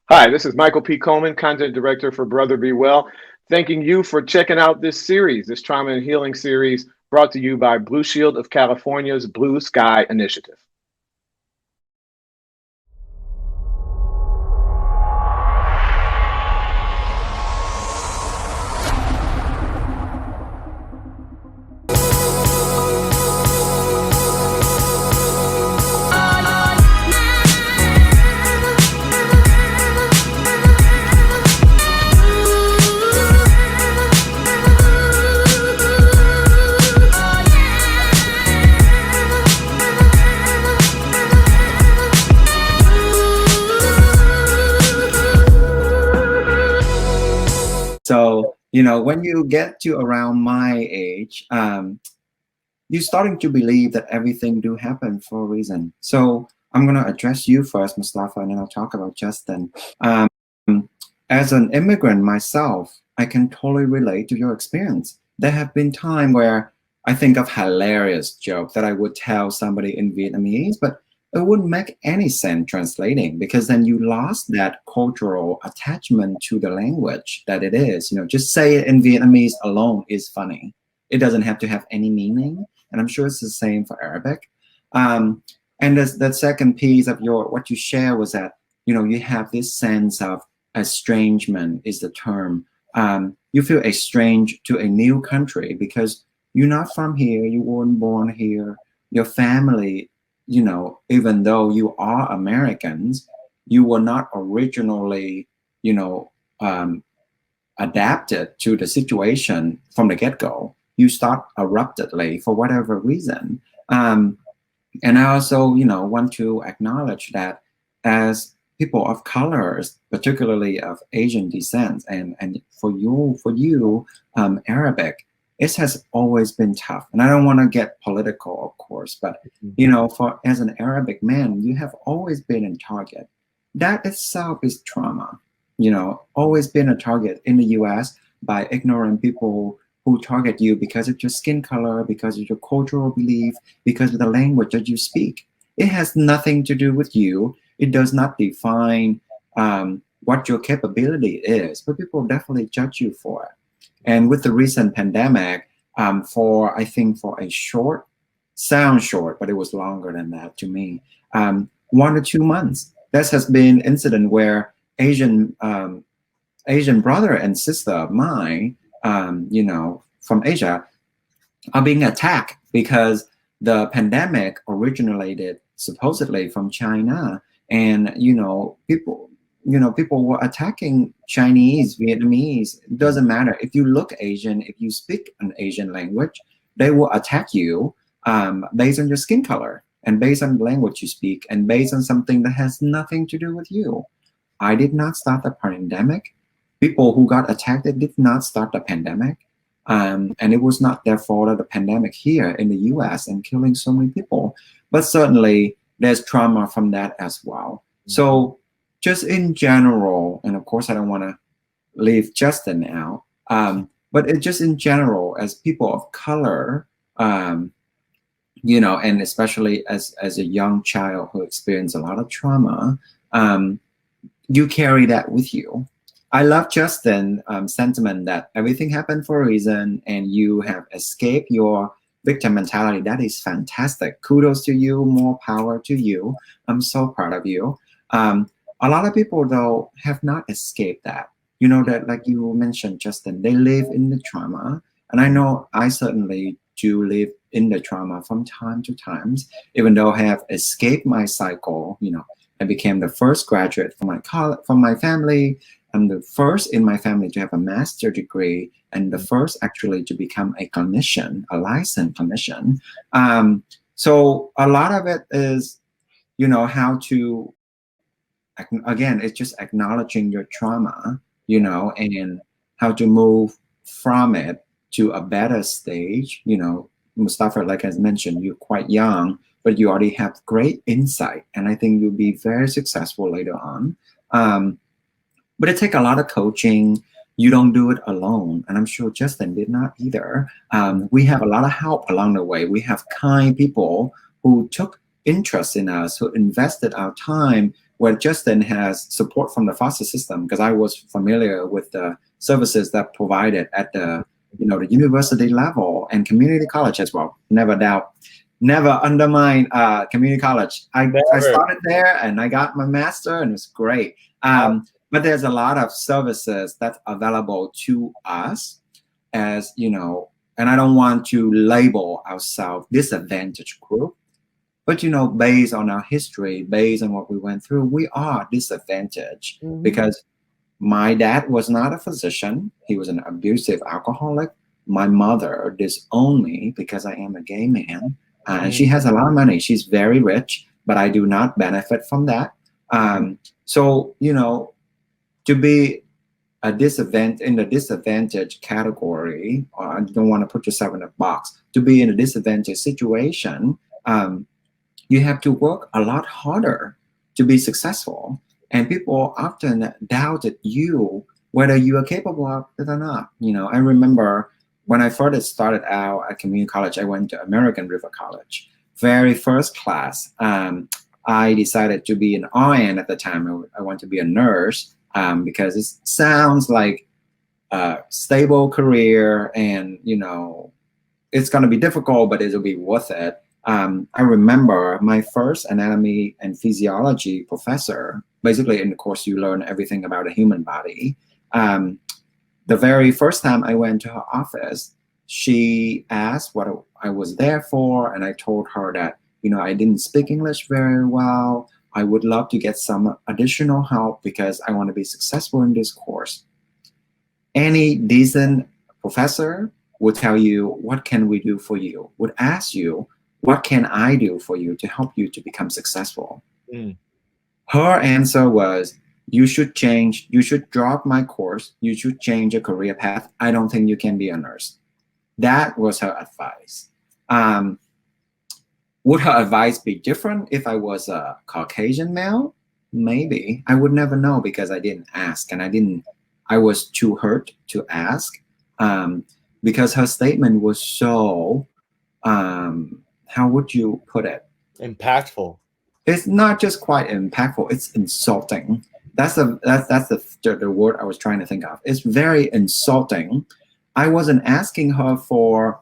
Hi, this is Michael P. Coleman, Content Director for Brother Be Well. Thanking you for checking out this series, this trauma and healing series brought to you by Blue Shield of California's Blue Sky Initiative. So, when you get to around my age, you're starting to believe that everything do happen for a reason. So I'm going to address you first, Mustafa, and then I'll talk about Justin. Um, as an immigrant myself, I can totally relate to your experience. There have been times where I think of hilarious joke that I would tell somebody in Vietnamese, but it wouldn't make any sense translating because then you lost that cultural attachment to the language that it is. Just say it in Vietnamese alone is funny. It doesn't have to have any meaning. And I'm sure it's the same for Arabic. And that second piece of what you share was that, you have this sense of estrangement is the term. You feel estranged to a new country because you're not from here, you weren't born here. Your family, even though you are Americans, you were not originally, adapted to the situation from the get-go. You start abruptly for whatever reason. And I also, want to acknowledge that as people of colors, particularly of Asian descent, and for you, Arabic, it has always been tough. And I don't want to get political, of course, but as an Arabic man, you have always been in target. That itself is trauma. Always been a target in the US by ignorant people who target you because of your skin color, because of your cultural belief, because of the language that you speak. It has nothing to do with you. It does not define what your capability is, but people definitely judge you for it. And with the recent pandemic, I think for a sound short, but it was longer than that to me, 1 or 2 months, this has been incident where Asian brother and sister of mine, from Asia, are being attacked because the pandemic originated supposedly from China, and people were attacking Chinese, Vietnamese. It doesn't matter if you look Asian, if you speak an Asian language, they will attack you based on your skin color and based on the language you speak and based on something that has nothing to do with you. I did not start the pandemic. People who got attacked did not start the pandemic. And it was not their fault of the pandemic here in the US and killing so many people. But certainly there's trauma from that as well. So just in general, and of course I don't want to leave Justin out, but just in general, as people of color, and especially as a young child who experienced a lot of trauma, you carry that with you. I love Justin's sentiment that everything happened for a reason and you have escaped your victim mentality. That is fantastic. Kudos to you. More power to you. I'm so proud of you. A lot of people, though, have not escaped that. That, like you mentioned, Justin, they live in the trauma. And I know I certainly do live in the trauma from time to time, even though I have escaped my cycle. I became the first graduate from my family. I'm the first in my family to have a master's degree and the first actually to become a clinician, a licensed clinician. So a lot of it is, how to, again, it's just acknowledging your trauma, and how to move from it to a better stage. Mustafa, like I mentioned, you're quite young, but you already have great insight. And I think you'll be very successful later on. But it takes a lot of coaching. You don't do it alone. And I'm sure Justin did not either. We have a lot of help along the way. We have kind people who took interest in us, who invested our time where Justin has support from the foster system, because I was familiar with the services that provided at the the university level and community college as well. Never undermine community college. I started there and I got my master and it was great. But there's a lot of services that's available to us as, and I don't want to label ourselves disadvantaged group, but, based on our history, based on what we went through, we are disadvantaged because my dad was not a physician. He was an abusive alcoholic. My mother disowned me because I am a gay man. And she has a lot of money. She's very rich, but I do not benefit from that. So, to be a in the disadvantaged category, or you don't want to put yourself in a box, to be in a disadvantaged situation, you have to work a lot harder to be successful. And people often doubted you, whether you are capable of it or not. I remember when I first started out at community college, I went to American River College. Very first class, I decided to be an RN at the time. I want to be a nurse because it sounds like a stable career and, it's going to be difficult, but it'll be worth it. I remember my first anatomy and physiology professor. Basically, in the course, you learn everything about the human body. The very first time I went to her office, she asked what I was there for, and I told her that, I didn't speak English very well. I would love to get some additional help because I want to be successful in this course. Any decent professor would tell you, what can we do for you? Would ask you, what can I do for you to help you to become successful? Her answer was, you should change, you should drop my course, you should change your career path. I don't think you can be a nurse. That was her advice. Would her advice be different if I was a Caucasian male? Maybe. I would never know because I didn't ask, and I was too hurt to ask because her statement was so, how would you put it? Impactful. It's not just quite impactful, it's insulting. That's the word I was trying to think of. It's very insulting. I wasn't asking her for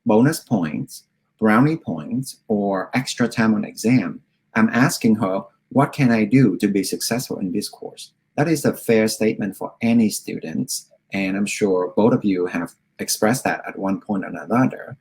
bonus points, brownie points, or extra time on exam. I'm asking her, what can I do to be successful in this course? That is a fair statement for any students. And I'm sure both of you have expressed that at one point or another.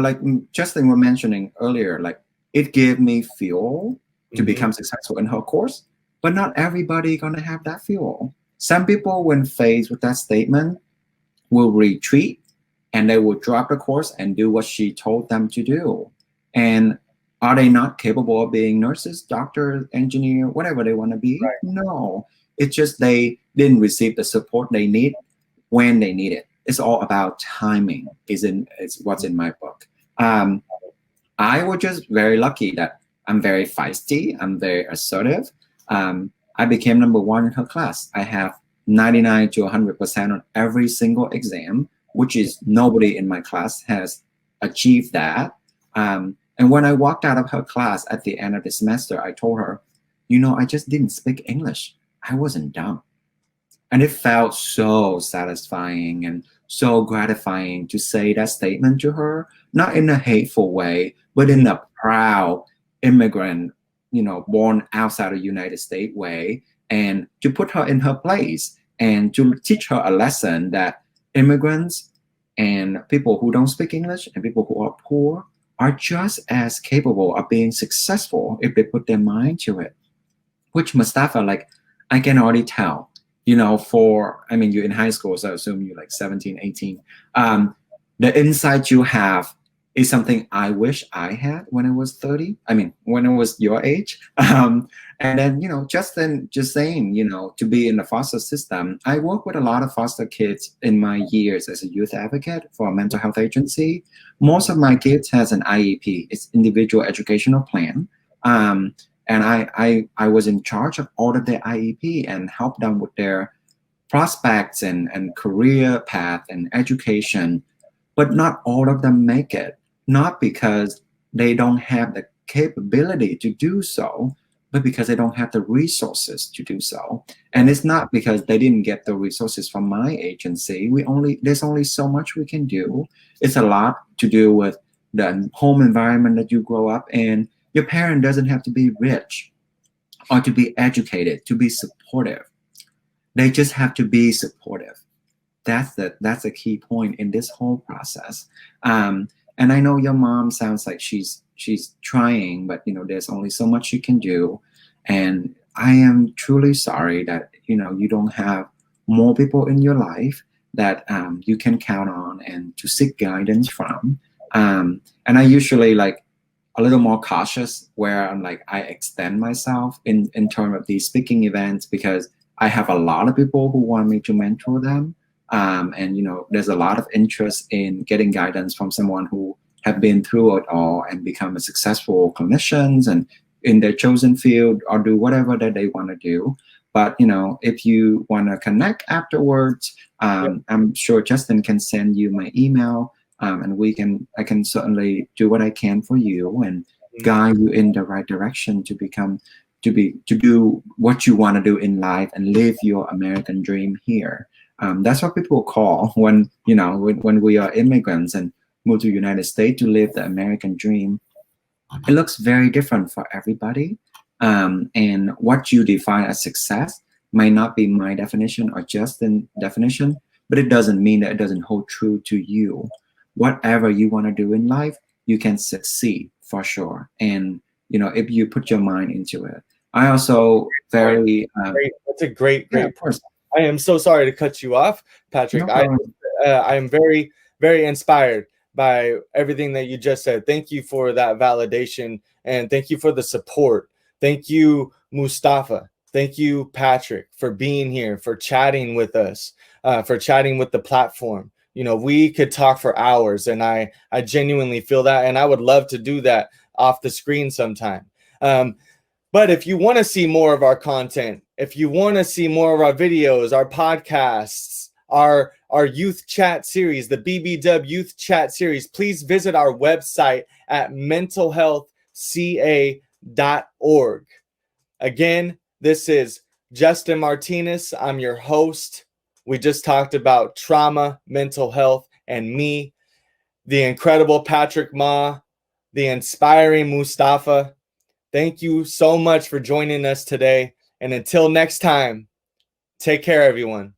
Like Justin was mentioning earlier, like it gave me fuel to become successful in her course, but not everybody gonna have that fuel. Some people, when faced with that statement, will retreat and they will drop the course and do what she told them to do. And are they not capable of being nurses, doctors, engineer, whatever they want to be? Right. No, it's just they didn't receive the support they need when they need it. It's all about timing. Is what's in my book. I was just very lucky that I'm very feisty. I'm very assertive. I became number one in her class. I have 99 to 100% on every single exam, which is nobody in my class has achieved that. And when I walked out of her class at the end of the semester, I told her, I just didn't speak English. I wasn't dumb. And it felt so satisfying and so gratifying to say that statement to her, not in a hateful way, but in a proud immigrant, born outside of the United States way, and to put her in her place and to teach her a lesson that immigrants and people who don't speak English and people who are poor are just as capable of being successful if they put their mind to it. Which Mustafa, I can already tell, you're in high school, so I assume you're 17, 18. The insight you have is something I wish I had when I was 30. When I was your age. And then, Justin just saying, to be in the foster system, I work with a lot of foster kids in my years as a youth advocate for a mental health agency. Most of my kids has an IEP, it's individual educational plan. And I was in charge of all of their IEP and helped them with their prospects and career path and education. But not all of them make it, not because they don't have the capability to do so, but because they don't have the resources to do so. And it's not because they didn't get the resources from my agency. There's only so much we can do. It's a lot to do with the home environment that you grow up in. Your parent doesn't have to be rich or to be educated to be supportive. They just have to be supportive. That's the key point in this whole process. And I know your mom sounds like she's trying, but there's only so much she can do. And I am truly sorry that you don't have more people in your life that you can count on and to seek guidance from. And I usually like a little more cautious where I'm like I extend myself in terms of these speaking events, because I have a lot of people who want me to mentor them. And there's a lot of interest in getting guidance from someone who have been through it all and become a successful clinicians and in their chosen field or do whatever that they want to do. But if you want to connect afterwards, I'm sure Justin can send you my email, and I can certainly do what I can for you and guide you in the right direction to do what you want to do in life and live your American dream here. That's what people call when we are immigrants and move to the United States to live the American dream. It looks very different for everybody. And what you define as success might not be my definition or Justin's definition, but it doesn't mean that it doesn't hold true to you. Whatever you want to do in life, you can succeed for sure. And if you put your mind into it. I also very that's a great of course. I am so sorry to cut you off, Patrick. No I am very, very inspired by everything that you just said. Thank you for that validation, and thank you for the support. Thank you, Mustafa. Thank you, Patrick, for being here, for chatting with us, for chatting with the platform. We could talk for hours, and I genuinely feel that, and I would love to do that off the screen sometime. But if you want to see more of our content, if you want to see more of our videos, our podcasts, our youth chat series, the BBW Youth Chat Series, please visit our website at mentalhealthca.org. Again, this is Justin Martinez. I'm your host. We just talked about trauma, mental health, and me, the incredible Patrick Ma, the inspiring Mustafa. Thank you so much for joining us today. And until next time, take care, everyone.